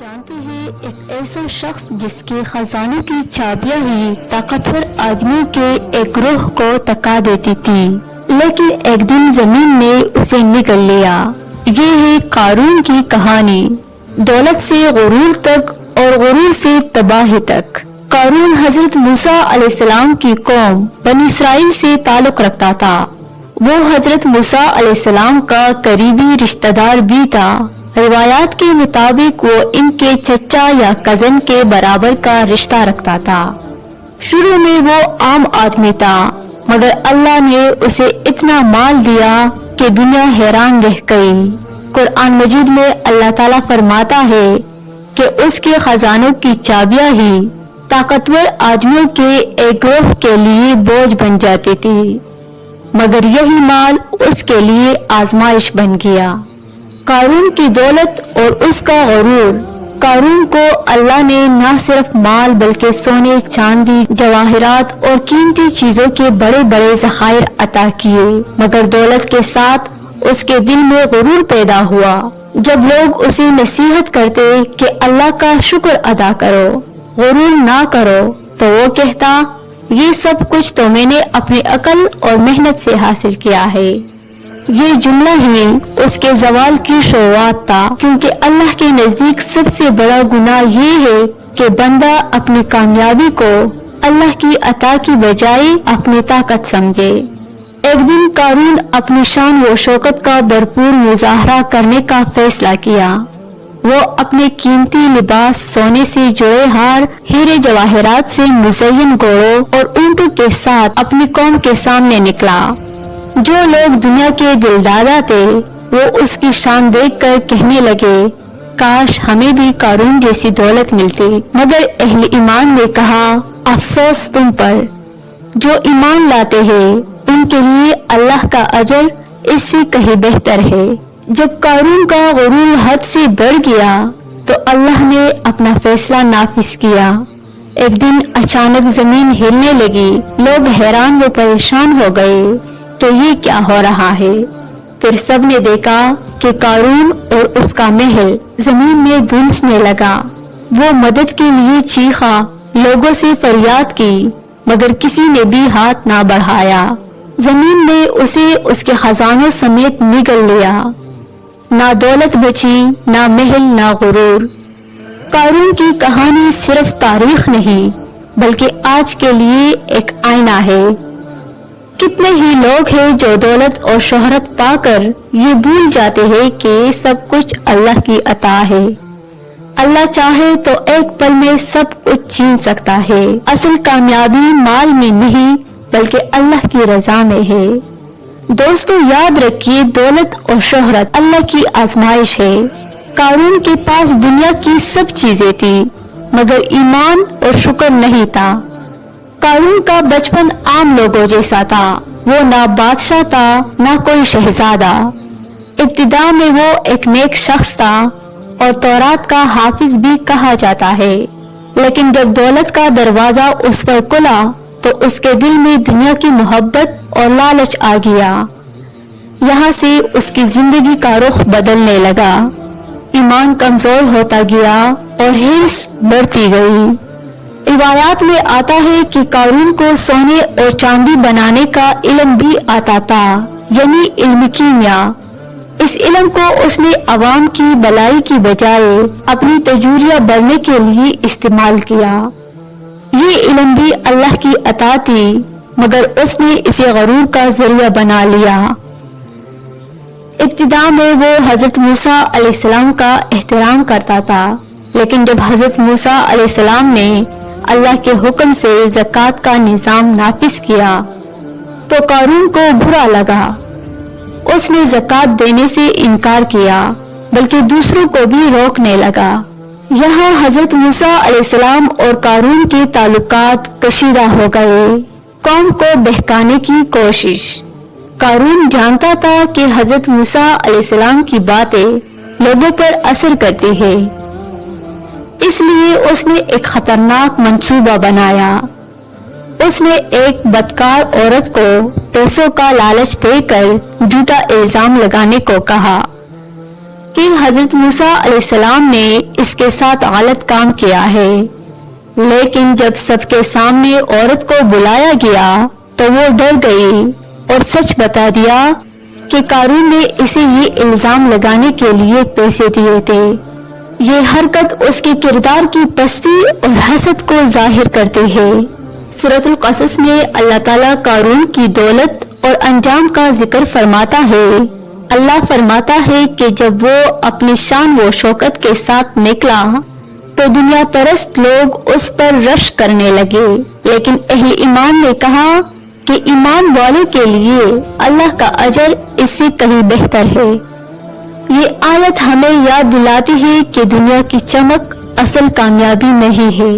جانتے ہیں ایک ایسا شخص جس کے خزانوں کی چابیاں ہی طاقتور آدمیوں کے ایک گروہ کو تکا دیتی تھی، لیکن ایک دن زمین نے اسے نگل لیا۔ یہ ہے قارون کی کہانی، دولت سے غرور تک اور غرور سے تباہی تک۔ قارون حضرت موسیٰ علیہ السلام کی قوم بنی اسرائیل سے تعلق رکھتا تھا۔ وہ حضرت موسیٰ علیہ السلام کا قریبی رشتہ دار بھی تھا۔ روایات کے مطابق وہ ان کے چچا یا کزن کے برابر کا رشتہ رکھتا تھا۔ شروع میں وہ عام آدمی تھا، مگر اللہ نے اسے اتنا مال دیا کہ دنیا حیران رہ گئی۔ قرآن مجید میں اللہ تعالیٰ فرماتا ہے کہ اس کے خزانوں کی چابیاں ہی طاقتور آدمیوں کے ایک گروہ کے لیے بوجھ بن جاتی تھی، مگر یہی مال اس کے لیے آزمائش بن گیا۔ قارون کی دولت اور اس کا غرور۔ قارون کو اللہ نے نہ صرف مال بلکہ سونے، چاندی، جواہرات اور قیمتی چیزوں کے بڑے بڑے ذخائر عطا کیے، مگر دولت کے ساتھ اس کے دل میں غرور پیدا ہوا۔ جب لوگ اسے نصیحت کرتے کہ اللہ کا شکر ادا کرو، غرور نہ کرو، تو وہ کہتا یہ سب کچھ تو میں نے اپنی عقل اور محنت سے حاصل کیا ہے۔ یہ جملہ ہی اس کے زوال کی شروعات تھا، کیونکہ اللہ کے نزدیک سب سے بڑا گناہ یہ ہے کہ بندہ اپنی کامیابی کو اللہ کی عطا کی بجائے اپنی طاقت سمجھے۔ ایک دن قارون اپنی شان و شوکت کا بھرپور مظاہرہ کرنے کا فیصلہ کیا۔ وہ اپنے قیمتی لباس، سونے سے جڑے ہار، ہیرے جواہرات سے مزین گھوڑوں اور اونٹوں کے ساتھ اپنی قوم کے سامنے نکلا۔ جو لوگ دنیا کے دلدادہ تھے وہ اس کی شان دیکھ کر کہنے لگے کاش ہمیں بھی قارون جیسی دولت ملتی، مگر اہل ایمان نے کہا افسوس تم پر، جو ایمان لاتے ہیں ان کے لیے اللہ کا اجر اس سے کہیں بہتر ہے۔ جب قارون کا غرور حد سے بڑھ گیا تو اللہ نے اپنا فیصلہ نافذ کیا۔ ایک دن اچانک زمین ہلنے لگی، لوگ حیران و پریشان ہو گئے کہ یہ کیا ہو رہا ہے۔ پھر سب نے دیکھا کہ قارون اور اس کا محل زمین میں دھنسنے لگا۔ وہ مدد کے لیے چیخا، لوگوں سے فریاد کی، مگر کسی نے بھی ہاتھ نہ بڑھایا۔ زمین نے اسے اس کے خزانوں سمیت نگل لیا۔ نہ دولت بچی، نہ محل، نہ غرور۔ قارون کی کہانی صرف تاریخ نہیں بلکہ آج کے لیے ایک آئینہ ہے۔ کتنے ہی لوگ ہیں جو دولت اور شہرت پا کر یہ بھول جاتے ہیں کہ سب کچھ اللہ کی عطا ہے۔ اللہ چاہے تو ایک پل میں سب کچھ چھین سکتا ہے۔ اصل کامیابی مال میں نہیں بلکہ اللہ کی رضا میں ہے۔ دوستو یاد رکھیے، دولت اور شہرت اللہ کی آزمائش ہے۔ قارون کے پاس دنیا کی سب چیزیں تھی مگر ایمان اور شکر نہیں تھا۔ قارون کا بچپن عام لوگوں جیسا تھا، وہ نہ بادشاہ تھا نہ کوئی شہزادہ۔ ابتدا میں وہ ایک نیک شخص تھا اور تورات کا حافظ بھی کہا جاتا ہے، لیکن جب دولت کا دروازہ اس پر کھلا تو اس کے دل میں دنیا کی محبت اور لالچ آ گیا۔ یہاں سے اس کی زندگی کا رخ بدلنے لگا، ایمان کمزور ہوتا گیا اور ہرس بڑھتی گئی۔ روایات میں آتا ہے کہ قارون کو سونے اور چاندی بنانے کا علم بھی آتا تھا، یعنی علم کیمیا۔ اس علم کو اس نے عوام کی بلائی کی بجائے اپنی تجوریہ بڑھنے کے لیے استعمال کیا۔ یہ علم بھی اللہ کی عطا تھی مگر اس نے اسے غرور کا ذریعہ بنا لیا۔ ابتدا میں وہ حضرت موسیٰ علیہ السلام کا احترام کرتا تھا، لیکن جب حضرت موسیٰ علیہ السلام نے اللہ کے حکم سے زکوٰۃ کا نظام نافذ کیا تو قارون کو برا لگا۔ اس نے زکوٰۃ دینے سے انکار کیا بلکہ دوسروں کو بھی روکنے لگا۔ یہاں حضرت موسیٰ علیہ السلام اور قارون کے تعلقات کشیدہ ہو گئے۔ قوم کو بہکانے کی کوشش۔ قارون جانتا تھا کہ حضرت موسیٰ علیہ السلام کی باتیں لوگوں پر اثر کرتی ہے، اس لیے اس نے ایک خطرناک منصوبہ بنایا۔ اس نے ایک بدکار عورت کو پیسوں کا لالچ دے کر جھوٹا الزام لگانے کو کہا۔ کہ حضرت موسیٰ علیہ السلام نے اس کے ساتھ غلط کام کیا ہے، لیکن جب سب کے سامنے عورت کو بلایا گیا تو وہ ڈر گئی اور سچ بتا دیا کہ قارون نے اسے یہ الزام لگانے کے لیے پیسے دیے تھے۔ یہ حرکت اس کے کردار کی پستی اور حسد کو ظاہر کرتی ہے۔ سورۃ القصص میں اللہ تعالیٰ قارون کی دولت اور انجام کا ذکر فرماتا ہے۔ اللہ فرماتا ہے کہ جب وہ اپنی شان و شوکت کے ساتھ نکلا تو دنیا پرست لوگ اس پر رش کرنے لگے، لیکن اہل ایمان نے کہا کہ ایمان والے کے لیے اللہ کا اجر اس سے کہیں بہتر ہے۔ یہ آیت ہمیں یاد دلاتی ہے کہ دنیا کی چمک اصل کامیابی نہیں ہے۔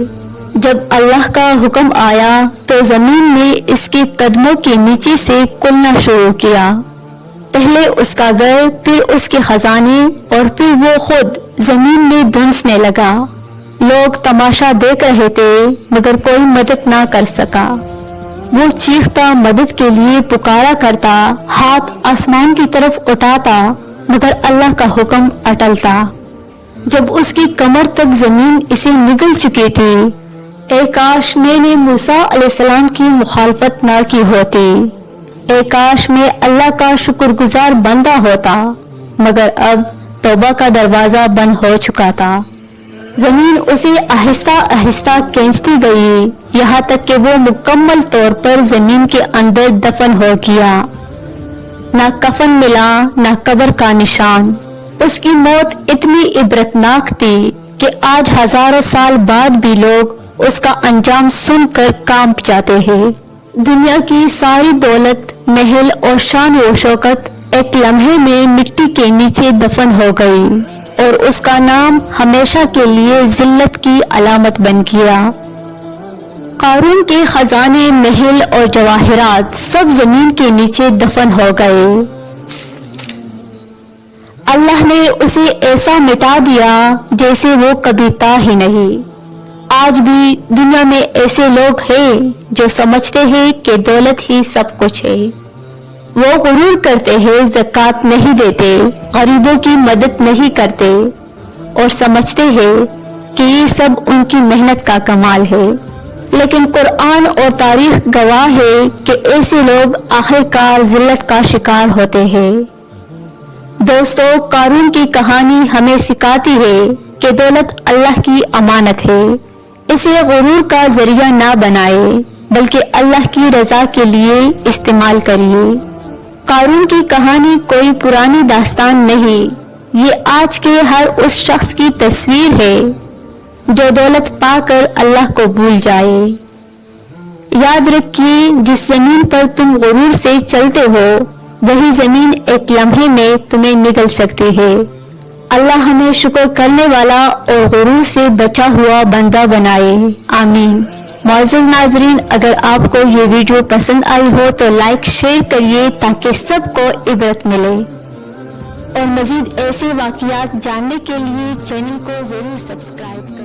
جب اللہ کا حکم آیا تو زمین نے اس کے قدموں کے نیچے سے کھلنا شروع کیا، پہلے اس کا گھر، پھر اس کے خزانے اور پھر وہ خود زمین میں دھنسنے لگا۔ لوگ تماشا دیکھ رہے تھے مگر کوئی مدد نہ کر سکا۔ وہ چیختا، مدد کے لیے پکارا کرتا، ہاتھ آسمان کی طرف اٹھاتا مگر اللہ کا حکم اٹل تھا۔ جب اس کی کمر تک زمین اسے نگل چکی تھی، اے کاش میں نے موسیٰ علیہ السلام کی مخالفت نہ کی ہوتی، اے کاش میں اللہ کا شکر گزار بندہ ہوتا، مگر اب توبہ کا دروازہ بند ہو چکا تھا۔ زمین اسے آہستہ آہستہ کھینچتی گئی، یہاں تک کہ وہ مکمل طور پر زمین کے اندر دفن ہو گیا۔ نہ کفن ملا، نہ قبر کا نشان۔ اس کی موت اتنی عبرتناک تھی کہ آج ہزاروں سال بعد بھی لوگ اس کا انجام سن کر کانپ جاتے ہیں۔ دنیا کی ساری دولت، محل اور شان و شوکت ایک لمحے میں مٹی کے نیچے دفن ہو گئی اور اس کا نام ہمیشہ کے لیے ذلت کی علامت بن گیا۔ قارون کے خزانے، محل اور جواہرات سب زمین کے نیچے دفن ہو گئے۔ اللہ نے اسے ایسا مٹا دیا جیسے وہ کبھی تھا ہی نہیں۔ آج بھی دنیا میں ایسے لوگ ہیں جو سمجھتے ہیں کہ دولت ہی سب کچھ ہے۔ وہ غرور کرتے ہیں، زکوٰۃ نہیں دیتے، غریبوں کی مدد نہیں کرتے اور سمجھتے ہیں کہ یہ سب ان کی محنت کا کمال ہے، لیکن قرآن اور تاریخ گواہ ہے کہ ایسے لوگ آخرکار ذلت کا شکار ہوتے ہیں۔ دوستو، قارون کی کہانی ہمیں سکھاتی ہے کہ دولت اللہ کی امانت ہے، اسے غرور کا ذریعہ نہ بنائے بلکہ اللہ کی رضا کے لیے استعمال کریے۔ قارون کی کہانی کوئی پرانی داستان نہیں، یہ آج کے ہر اس شخص کی تصویر ہے جو دولت پا کر اللہ کو بھول جائے۔ یاد رکھیے، جس زمین پر تم غرور سے چلتے ہو وہی زمین ایک لمحے میں تمہیں نگل سکتی ہے۔ اللہ ہمیں شکر کرنے والا اور غرور سے بچا ہوا بندہ بنائے، آمین۔ معزز ناظرین، اگر آپ کو یہ ویڈیو پسند آئی ہو تو لائک شیئر کریے تاکہ سب کو عبرت ملے، اور مزید ایسے واقعات جاننے کے لیے چینل کو ضرور سبسکرائب